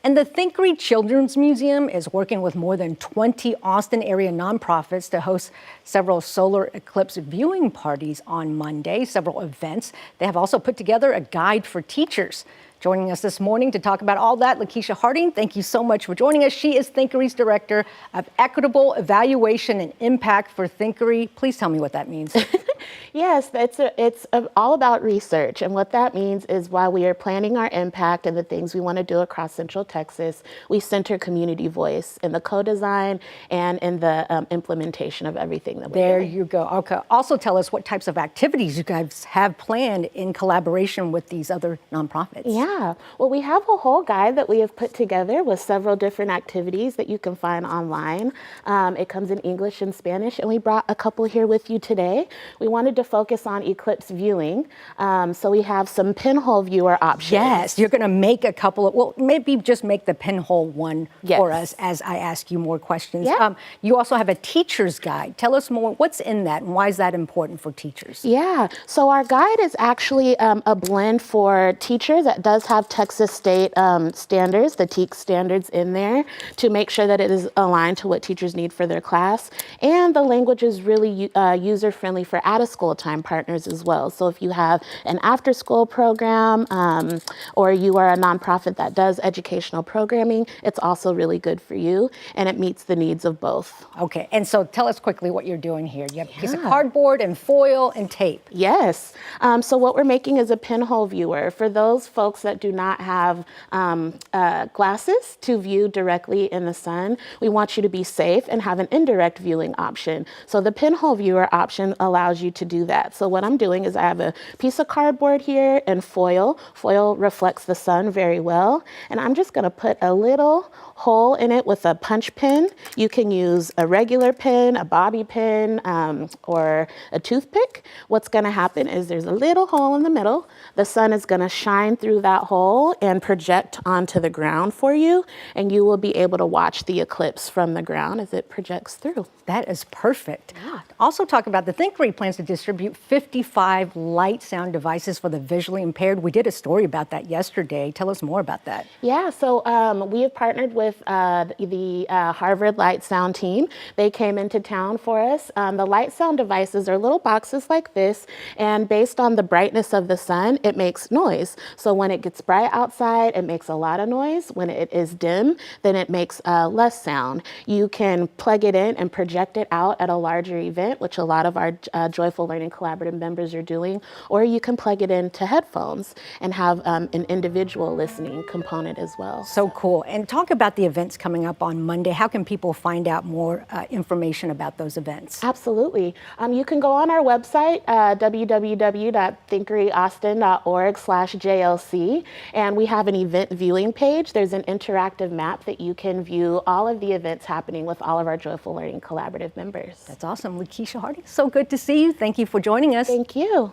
And the Thinkery Children's Museum is working with more than 20 Austin area nonprofits to host several solar eclipse viewing parties on Monday, several events. They have also put together a guide for teachers. Joining us this morning to talk about all that, LeKeisha Harding, thank you so much for joining us. She is Thinkery's Director of Equitable Evaluation and Impact for Thinkery. Please tell me what that means. Yes, it's all about research. And what that means is while we are planning our impact and the things we want to do across Central Texas, we center community voice in the co-design and in the implementation of everything that we're doing. There you go. Okay. Also tell us what types of activities you guys have planned in collaboration with these other nonprofits. Yeah, well, we have a whole guide that we have put together with several different activities that you can find online. It comes in English and Spanish, and we brought a couple here with you today. We wanted to focus on eclipse viewing, so we have some Pinhole Viewer options. Yes, you're going to make a couple of, well, maybe just make the Pinhole one for us as I ask you more questions. Yeah. You also have a teacher's guide. Tell us more. What's in that, and why is that important for teachers? Yeah, so our guide is actually a blend for teachers that does have Texas state standards, the TEAC standards in there, to make sure that it is aligned to what teachers need for their class. And the language is really user-friendly for out-of-school time partners as well. So if you have an after-school program or you are a nonprofit that does educational programming, it's also really good for you, and it meets the needs of both. Okay, and so tell us quickly what you're doing here. You have a piece of cardboard and foil and tape. Yes, so what we're making is a Pinhole Viewer. For those folks that do not have glasses to view directly in the sun, we want you to be safe and have an indirect viewing option. So the Pinhole Viewer option allows you to do that. So what I'm doing is I have a piece of cardboard here and foil. Foil reflects the sun very well. And I'm just gonna put a little hole in it with a punch pin. You can use a regular pin, a bobby pin, or a toothpick. What's gonna happen is there's a little hole in the middle. The sun is gonna shine through that hole and project onto the ground for you, and you will be able to watch the eclipse from the ground as it projects through. That is perfect. Yeah. Also talk about the Thinkery plans to distribute 55 light sound devices for the visually impaired. We did a story about that yesterday. Tell us more about that. Yeah, so we have partnered with the Harvard Light Sound team. They came into town for us. The light sound devices are little boxes like this, and based on the brightness of the sun, it makes noise. So when it gets bright outside, it makes a lot of noise. When it is dim, then it makes less sound. You can plug it in and project it out at a larger event, which a lot of our Joyful Learning Collaborative members are doing, or you can plug it into headphones and have an individual listening component as well. So cool. And talk about the events coming up on Monday. How can people find out more information about those events? Absolutely. You can go on our website, www.thinkeryaustin.org/JLC, and we have an event viewing page. There's an interactive map that you can view all of the events happening with all of our Joyful Learning Collaborative members. That's awesome. LeKeisha Harding, so good to see you. Thank you for joining us. Thank you.